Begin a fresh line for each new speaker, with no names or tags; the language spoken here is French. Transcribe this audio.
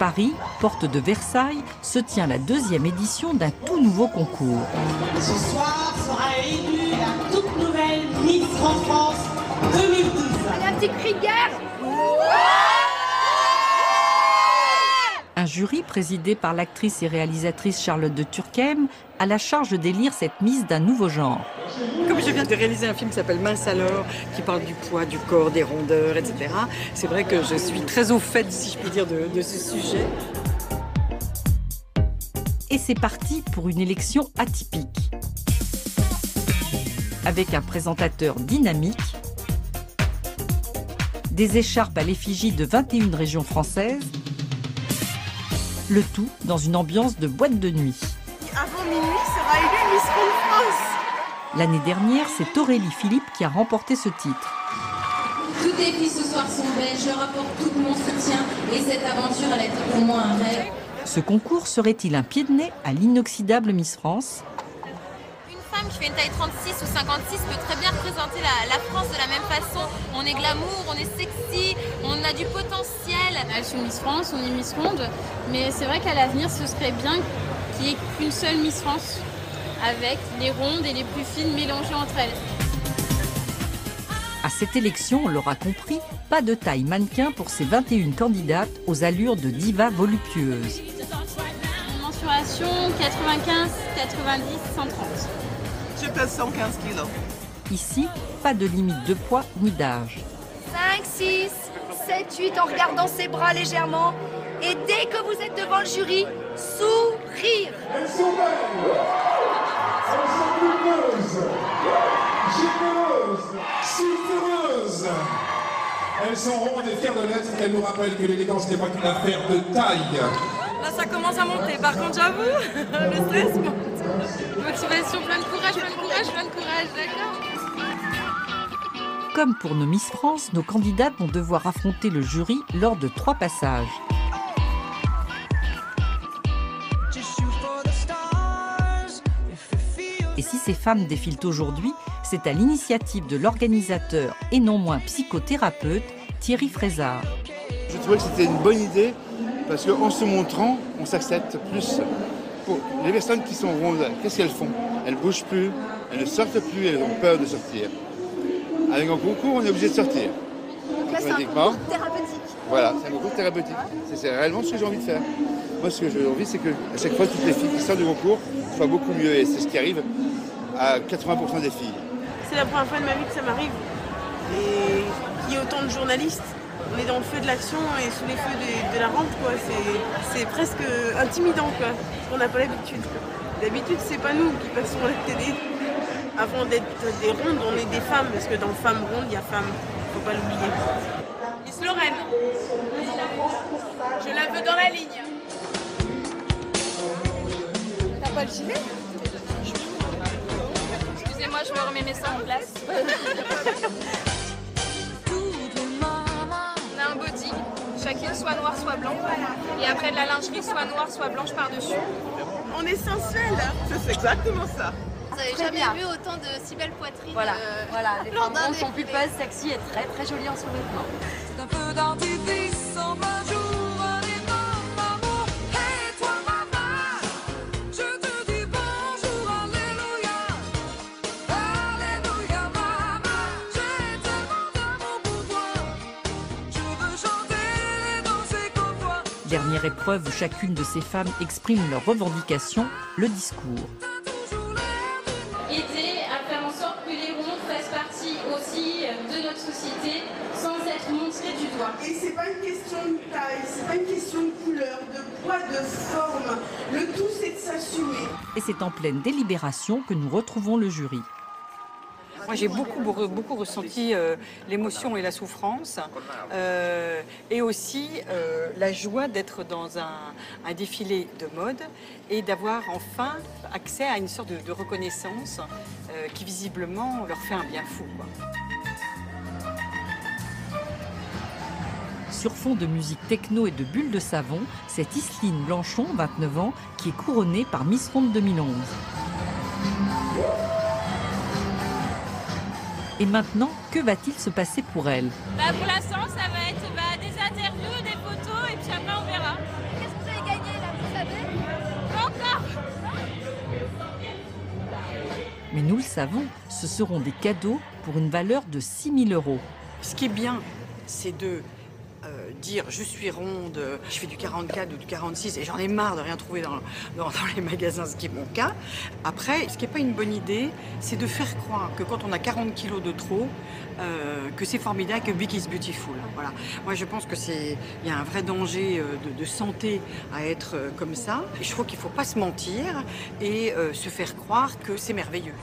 Paris, porte de Versailles, se tient la 2e édition d'un tout nouveau concours.
Ce soir sera élue la toute nouvelle Miss France 2012.
Allez, un petit cri de guerre.
Un jury présidé par l'actrice et réalisatrice Charlotte de Turckheim a la charge d'élire cette Miss d'un nouveau genre.
Comme je viens de réaliser un film qui s'appelle Mince alors, qui parle du poids, du corps, des rondeurs, etc., c'est vrai que je suis très au fait, si je puis dire, de ce sujet.
Et c'est parti pour une élection atypique. Avec un présentateur dynamique, des écharpes à l'effigie de 21 régions françaises, le tout dans une ambiance de boîte de nuit.
Avant minuit sera élue Miss France.
L'année dernière, c'est Aurélie Philippe qui a remporté ce titre.
Toutes les filles ce soir sont belles, je rapporte tout mon soutien et cette aventure, elle a été pour moi un rêve.
Ce concours serait-il un pied de nez à l'inoxydable Miss France ?
Une femme qui fait une taille 36 ou 56 peut très bien représenter la France de la même façon. On est glamour, on est sexy, on a du potentiel.
Je suis Miss France, on est Miss Monde, mais c'est vrai qu'à l'avenir, ce serait bien qu'il n'y ait qu'une seule Miss France, avec les rondes et les plus fines mélangées entre elles.
À cette élection, on l'aura compris, pas de taille mannequin pour ces 21 candidates aux allures de divas voluptueuses.
Mensuration 95, 90, 130.
Je pèse 115 kilos.
Ici, pas de limite de poids ni d'âge.
5, 6, 7, 8 en regardant ses bras légèrement. Et dès que vous êtes devant le jury, sourire.
Elles sont belles, elles sont lumineuses, généreuses, sulfureuses. Elles sont rondes et fières de l'être. Elles nous rappellent que l'élégance n'est pas qu'une affaire de taille.
Là, ça commence à monter. Par contre, j'avoue, le stress monte. Motivation, plein de courage, d'accord ?
Comme pour nos Miss France, nos candidates vont devoir affronter le jury lors de 3 passages. Et si ces femmes défilent aujourd'hui, c'est à l'initiative de l'organisateur et non moins psychothérapeute Thierry Frézard.
Je trouvais que c'était une bonne idée parce qu'en se montrant, on s'accepte plus. Pour les personnes qui sont rondes, qu'est-ce qu'elles font? Elles ne bougent plus, elles ne sortent plus, elles ont peur de sortir. Avec un concours, on est obligé de sortir.
Donc là, c'est un concours thérapeutique.
Voilà, c'est un concours thérapeutique. C'est réellement ce que j'ai envie de faire. Moi, ce que j'ai envie, c'est qu'à chaque fois, toutes les filles qui sortent du concours soient beaucoup mieux. Et c'est ce qui arrive à 80% des filles.
C'est la première fois de ma vie que ça m'arrive. Et qu'il y ait autant de journalistes. On est dans le feu de l'action et sous les feux de la rampe, quoi. C'est presque intimidant, quoi. On n'a pas l'habitude. D'habitude, c'est pas nous qui passons à la télé. Avant d'être des rondes, on est des femmes, parce que dans Femmes rondes, il y a femmes. Faut pas l'oublier.
Miss Lorraine, je la veux dans la ligne.
T'as pas le gilet?
Excusez-moi, je me remets mes seins en place. On a un body, chacune soit noire, soit blanc. Et après de la lingerie, soit noire, soit blanche par-dessus.
On est sensuel, c'est exactement ça.
Vous n'avez jamais vu autant de si belles poitrines.
Voilà, les
lors
femmes
d'un
rondes sont
défilé.
pulpeuses, sexy et très très jolies en sous-vêtements.
C'est un peu d'artifice en un jour, allez maman, et toi maman, je te dis bonjour, alléluia, maman, j'ai tellement d'amour pour toi, je veux chanter et danser comme toi.
Dernière épreuve où chacune de ces femmes exprime leurs revendications, le discours.
Aider à faire en sorte que les rondes fassent partie aussi de notre société sans être montrées du doigt.
Et c'est pas une question de taille, c'est pas une question de couleur, de poids, de forme. Le tout, c'est de s'assumer.
Et c'est en pleine délibération que nous retrouvons le jury.
Moi, j'ai beaucoup ressenti l'émotion et la souffrance, et aussi la joie d'être dans un défilé de mode et d'avoir enfin accès à une sorte de reconnaissance qui visiblement leur fait un bien fou, quoi.
Sur fond de musique techno et de bulles de savon, c'est Iseline Blanchon, 29 ans, qui est couronnée par Miss Ronde 2011. Et maintenant, que va-t-il se passer pour elle ?
Pour l'instant, ça va être des interviews, des photos et puis après on verra.
nous le savons, ce seront des cadeaux pour une valeur de 6 000 €.
Ce qui est bien, c'est de dire je suis ronde, je fais du 44 ou du 46 et j'en ai marre de rien trouver dans les magasins, ce qui est mon cas. Après, ce qui n'est pas une bonne idée, c'est de faire croire que quand on a 40 kilos de trop, que c'est formidable, que big is beautiful. Voilà. Moi, je pense qu'il y a un vrai danger de santé à être comme ça. Et je trouve qu'il ne faut pas se mentir et se faire croire que c'est merveilleux.